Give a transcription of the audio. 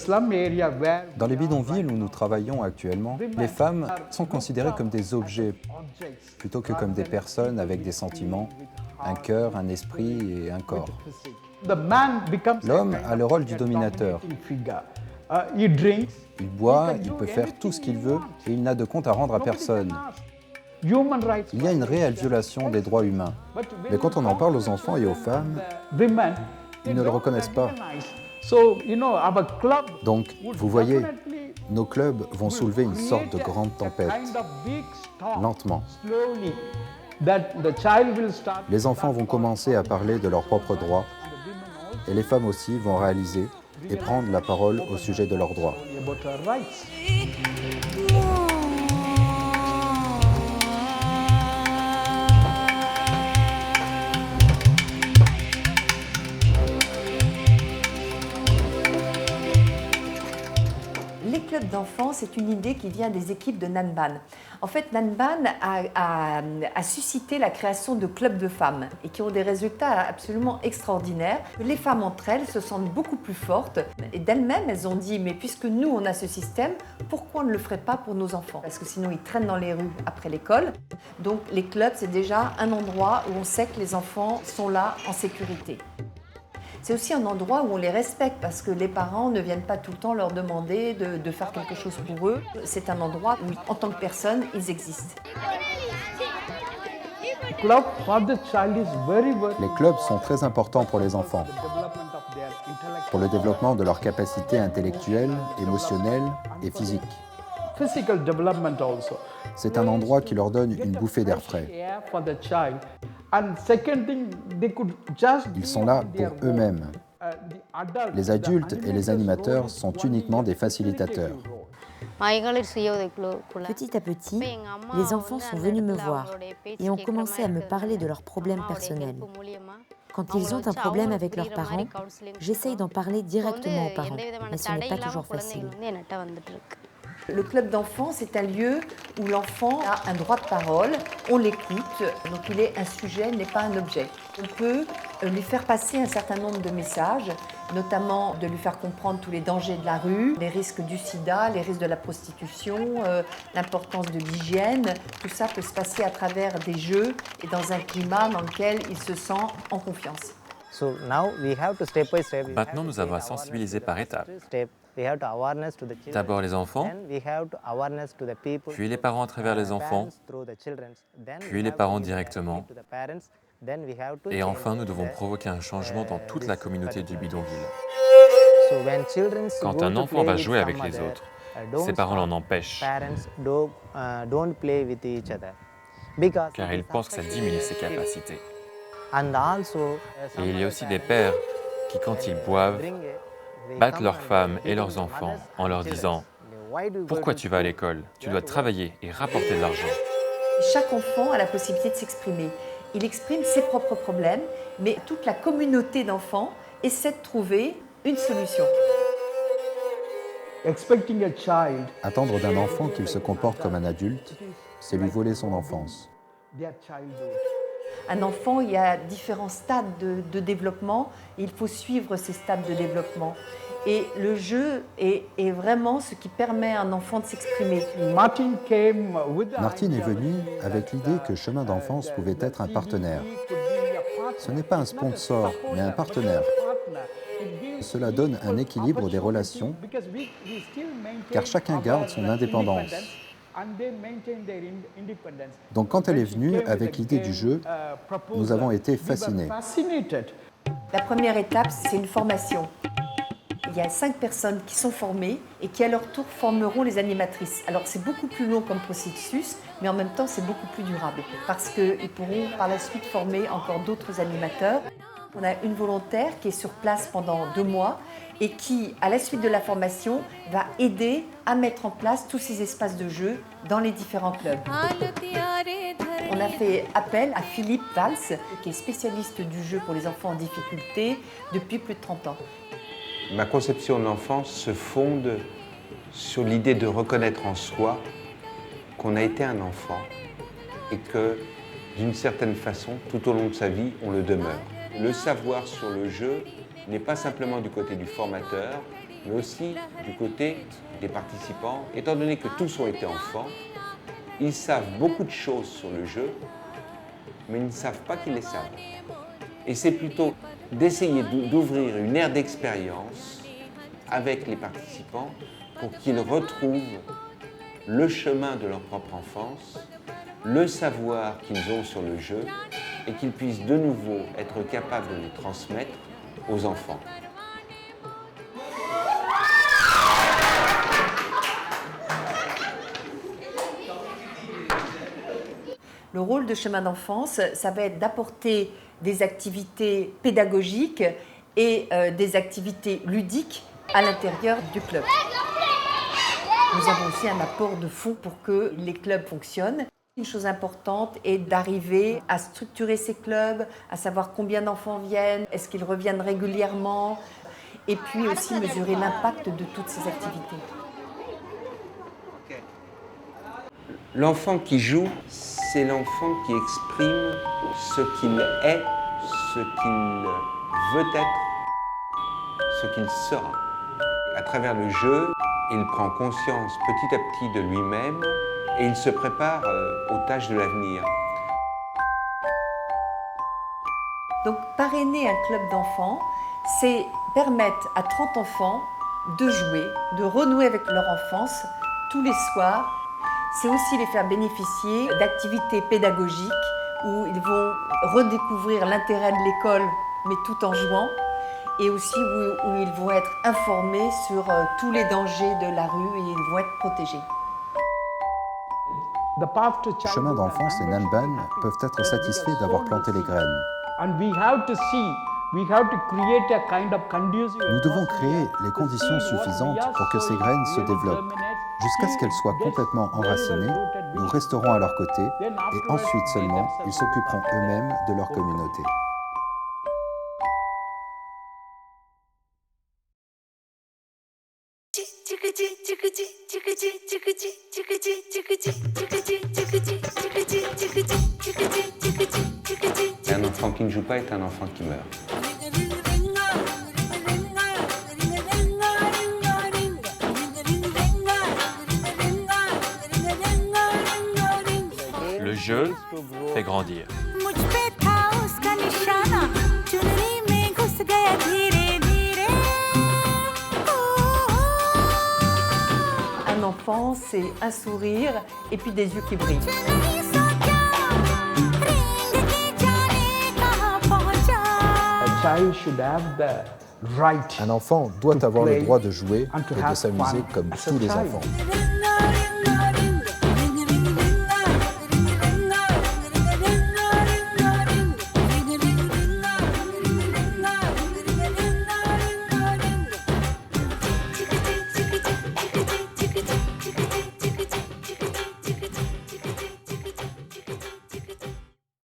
Dans les bidonvilles où nous travaillons actuellement, les femmes sont considérées comme des objets plutôt que comme des personnes avec des sentiments, un cœur, un esprit et un corps. L'homme a le rôle du dominateur. Il boit, il peut faire tout ce qu'il veut et il n'a de compte à rendre à personne. Il y a une réelle violation des droits humains. Mais quand on en parle aux enfants et aux femmes, ils ne le reconnaissent pas. Donc, vous voyez, nos clubs vont soulever une sorte de grande tempête, lentement. Les enfants vont commencer à parler de leurs propres droits et les femmes aussi vont réaliser et prendre la parole au sujet de leurs droits. Les clubs d'enfants, c'est une idée qui vient des équipes de Nanban. En fait, Nanban a suscité la création de clubs de femmes et qui ont des résultats absolument extraordinaires. Les femmes entre elles se sentent beaucoup plus fortes et d'elles-mêmes, elles ont dit « mais puisque nous, on a ce système, pourquoi on ne le ferait pas pour nos enfants ?» Parce que sinon, ils traînent dans les rues après l'école. Donc, les clubs, c'est déjà un endroit où on sait que les enfants sont là en sécurité. C'est aussi un endroit où on les respecte parce que les parents ne viennent pas tout le temps leur demander de faire quelque chose pour eux. C'est un endroit où, en tant que personne, ils existent. Les clubs sont très importants pour les enfants, pour le développement de leurs capacités intellectuelles, émotionnelles et physiques. C'est un endroit qui leur donne une bouffée d'air frais. Ils sont là pour eux-mêmes. Les adultes et les animateurs sont uniquement des facilitateurs. Petit à petit, les enfants sont venus me voir et ont commencé à me parler de leurs problèmes personnels. Quand ils ont un problème avec leurs parents, j'essaye d'en parler directement aux parents, mais ce n'est pas toujours facile. Le club d'enfants, c'est un lieu où l'enfant a un droit de parole, on l'écoute, donc il est un sujet, n'est pas un objet. On peut lui faire passer un certain nombre de messages, notamment de lui faire comprendre tous les dangers de la rue, les risques du sida, les risques de la prostitution, l'importance de l'hygiène. Tout ça peut se passer à travers des jeux et dans un climat dans lequel il se sent en confiance. Maintenant, nous avons à sensibiliser par étapes. D'abord les enfants, puis les parents à travers les enfants, puis les parents directement, et enfin nous devons provoquer un changement dans toute la communauté du bidonville. Quand un enfant va jouer avec les autres, ses parents l'en empêchent, car ils pensent que ça diminue ses capacités. Et il y a aussi des pères qui, quand ils boivent, battent leurs femmes et leurs enfants en leur disant « Pourquoi tu vas à l'école? Tu dois travailler et rapporter de l'argent. » Chaque enfant a la possibilité de s'exprimer. Il exprime ses propres problèmes, mais toute la communauté d'enfants essaie de trouver une solution. Attendre d'un enfant qu'il se comporte comme un adulte, c'est lui voler son enfance. Un enfant, il y a différents stades de développement. Il faut suivre ces stades de développement. Et le jeu est vraiment ce qui permet à un enfant de s'exprimer. Martine est venue avec l'idée que Chemin d'enfance pouvait être un partenaire. Ce n'est pas un sponsor, mais un partenaire. Cela donne un équilibre des relations, car chacun garde son indépendance. Donc quand elle est venue avec l'idée du jeu, nous avons été fascinés. La première étape, c'est une formation. Il y a 5 personnes qui sont formées et qui à leur tour formeront les animatrices. Alors c'est beaucoup plus long comme processus, mais en même temps c'est beaucoup plus durable parce qu'ils pourront par la suite former encore d'autres animateurs. On a une volontaire qui est sur place pendant 2 mois et qui, à la suite de la formation, va aider à mettre en place tous ces espaces de jeu dans les différents clubs. On a fait appel à Philippe Valls, qui est spécialiste du jeu pour les enfants en difficulté depuis plus de 30 ans. Ma conception de l'enfance se fonde sur l'idée de reconnaître en soi qu'on a été un enfant et que, d'une certaine façon, tout au long de sa vie, on le demeure. Le savoir sur le jeu n'est pas simplement du côté du formateur, mais aussi du côté des participants. Étant donné que tous ont été enfants, ils savent beaucoup de choses sur le jeu, mais ils ne savent pas qu'ils les savent. Et c'est plutôt d'essayer d'ouvrir une ère d'expérience avec les participants pour qu'ils retrouvent le chemin de leur propre enfance, le savoir qu'ils ont sur le jeu et qu'ils puissent de nouveau être capables de le transmettre aux enfants. Le rôle de chemin d'enfance, ça va être d'apporter des activités pédagogiques et des activités ludiques à l'intérieur du club. Nous avons aussi un apport de fonds pour que les clubs fonctionnent. Une chose importante est d'arriver à structurer ces clubs, à savoir combien d'enfants viennent, est-ce qu'ils reviennent régulièrement, et puis aussi mesurer l'impact de toutes ces activités. L'enfant qui joue, c'est l'enfant qui exprime ce qu'il est, ce qu'il veut être, ce qu'il sera. À travers le jeu, il prend conscience petit à petit de lui-même et il se prépare aux tâches de l'avenir. Donc parrainer un club d'enfants, c'est permettre à 30 enfants de jouer, de renouer avec leur enfance tous les soirs. C'est aussi les faire bénéficier d'activités pédagogiques où ils vont redécouvrir l'intérêt de l'école, mais tout en jouant, et aussi où ils vont être informés sur tous les dangers de la rue et ils vont être protégés. Les chemins d'enfance et Nanban peuvent être satisfaits d'avoir planté les graines. Nous devons créer les conditions suffisantes pour que ces graines se développent. Jusqu'à ce qu'elles soient complètement enracinées, nous resterons à leur côté et ensuite seulement, ils s'occuperont eux-mêmes de leur communauté. Un enfant qui ne joue pas est un enfant qui meurt. Le jeu fait grandir. Un enfant, c'est un sourire et puis des yeux qui brillent. Un enfant doit avoir le droit de jouer et de s'amuser comme tous les enfants.